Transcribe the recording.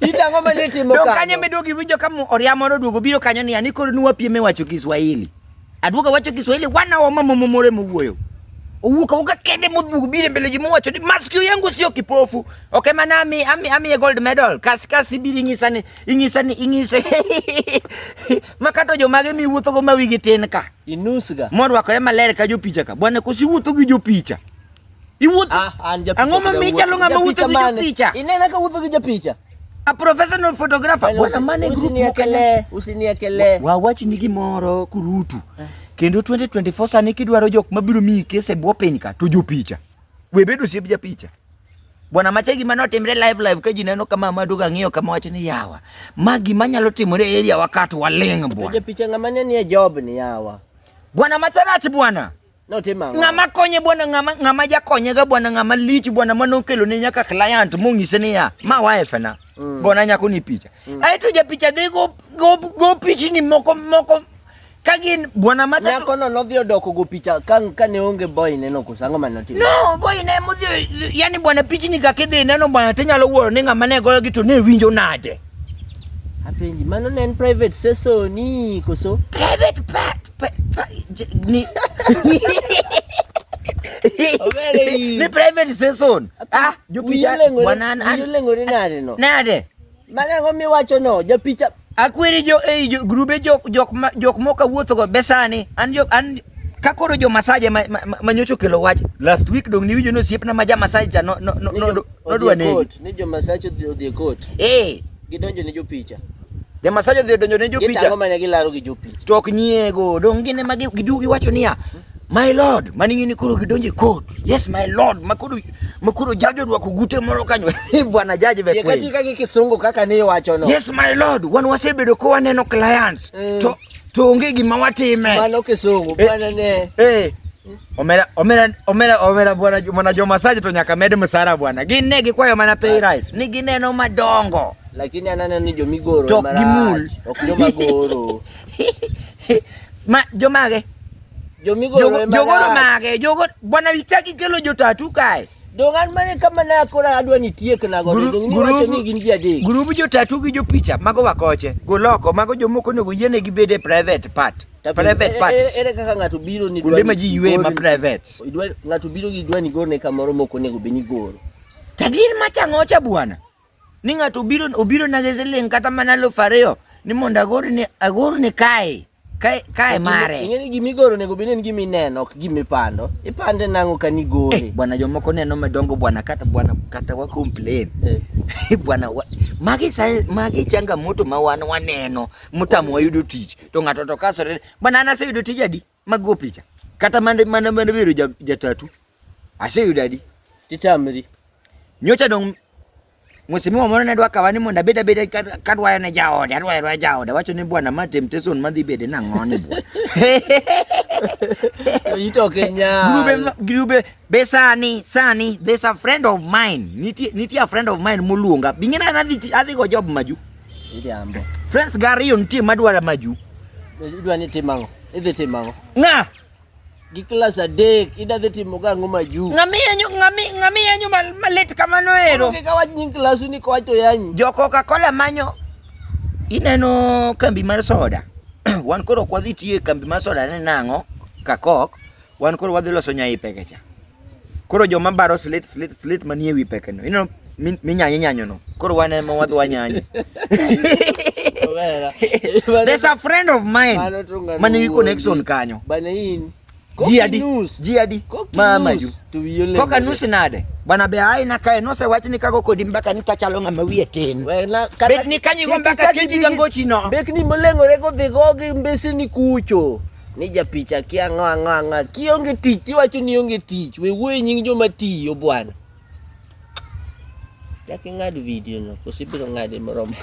Itango mane timo kanyo. Kanyo medogi winjo kama oriamo noduogo biro kanyo ni ani koro nuwa piem e wacho Kiswahili. Aduoga wacho Kiswahili wana wa mama momore muwuoyo. Uka kende mudbugu bire mbele jimu wacho ni masikio yangu sio kipofu. Okay mana ami a gold medal. Kasi biri ingise. Makato jo mage mi wuotho go mawigi tin ka. Inusga. Morwakore maler ka jo picha ka. Bwana kosi wuotho gi jo picha. Iwuotho. Ang'o ma micha lo ng'ama wuotho gi jo picha. Inena ka wuotho gi jo picha. A professional photographer. Bwana mane usiniekele. Wawachi ni gimoro kurutu. Kendo 2024 sani kidwaro jok mabiro miyi kese bwo piny ka to jo picha. We bedo siep ja picha. Bwana mache gima notimre live ka ji neno kama Maduga ng'iyo kama wacho ni yawa. Ma gima nyalo timore area wakati waling bwana. Ja picha ng'ama ni e job ni yawa. Bwana macharach bwana. No tema. Ng'ama konye bwana ng'ama jakonye ga bwana ng'ama lich bwana manokelo ne nyaka client mong'ise ni ya ma wife na. Bwana nyako ni picha. Aito ja picha de go pichni moko kagin bwana macha nyako no nodhi odoko go picha ka ne onge boy neno kusango manotimo. No boy ne mudhi yani bwana pichni ka kidhi neno bwana tinyalo wuoro ni ng'ama ne goyo gi to ne winjo nade. Apenji mano ne en private session ni koso Private ni ni private session. Jo picha bwana lengore nade no. Nade. Mane ngomi wacho no jo picha akwiri jo grube jok moka wuotho go besani an kakoro jo masaje manyocho kelo wach last week dong ni winjo no siepna ma ja masaje no dwa ni jo masaje odhi court gidonjo ne jo picha ja masaje odhi donjo ne jo picha gitango mane gilaro gi jo picha tok nyiego dong gine ma gidugi wacho niya my lord maningi ni koro gidonje court yes my lord makoro jajo dwa kugute moro kanyo bwana jaji be kweli katika kisungu kaka ni wacho no yes my lord wan wasebedo ko waneno clients to onge gima watime mano kisungu bwana ne omera bwana jo masaje to nyaka med msara bwana gin ne gikwayo mana pay rise ni gineno madongo lakini anana ni jo migoro to gimul ok jo magoro jo mage jogoro mage bwana witaki kelo jo tatu kae dongan mane kama na akora adwa ni tiek na go dong ni wacho ni gin ji adek grubu jo tatu gi jo picha mago wakoche goloko mago jo moko nego yiene gi bede private parts ere kaka ngatu biro ni dwa ma ji ywe ma private ngatu biro gi dwa ni gor ne kamoro moko nego be ni goro tadin macha ngocha bwana ni ngatu obiro na gezeleng kata mana lo fareo ni monda agor ne kai mare ingeni gimigoro nego binen gimineno ok gimipando ipande nango kani gore bwana jomoko neno madongo bwana kata wa complain bwana magi changamoto ma wan waneno mutamo yudo tich to ngato to kasore bwana anase yudo tich adi mago picha kata mande biro jatatu ase yudo adi titamri nyocha dong Mheshimiwa mwana ne dwa kawani monda beda kadwa ne jaode adwa jaode wacho ni bwana ma temptation madhi bede na ng'oni bwana ito Kenya grube besani there's a friend of mine niti a friend of mine mulunga bingina adhi go job maju ndiambo friends gariyo ntie madwara maju dwa ni timango idhi timango nga gi class adek idadhi timo gango maju ngami yenyu malet kamano ero ka wach nying class ni ko wacho yanyi jo Coca-Cola manyo ineno kambi mar soda wan koro kwadhi tie kambi mar soda ne nango kakok wan koro wadhi loso nyai pekecha koro joma baro slit manie wi pekeno ino minyanyo no koro wan ema wadhi wanyanyo there's a friend of mine mani connection kanyo bana in Jiadi mama ju koka nusi nade bana be ai na kae no se wach ni kago kodi mbaka ni kachalo ng'ama wiye tin bet ni kanyi go mbaka keji gangochi no bek ni molengore go dhi gogi mbesi ni kucho ni ja picha kia ng'ang'a kionge tich iwacho ni onge tich we wuoye nying joma tiyo bwana yaki ng'ad video no kosibiro ng'ade moromo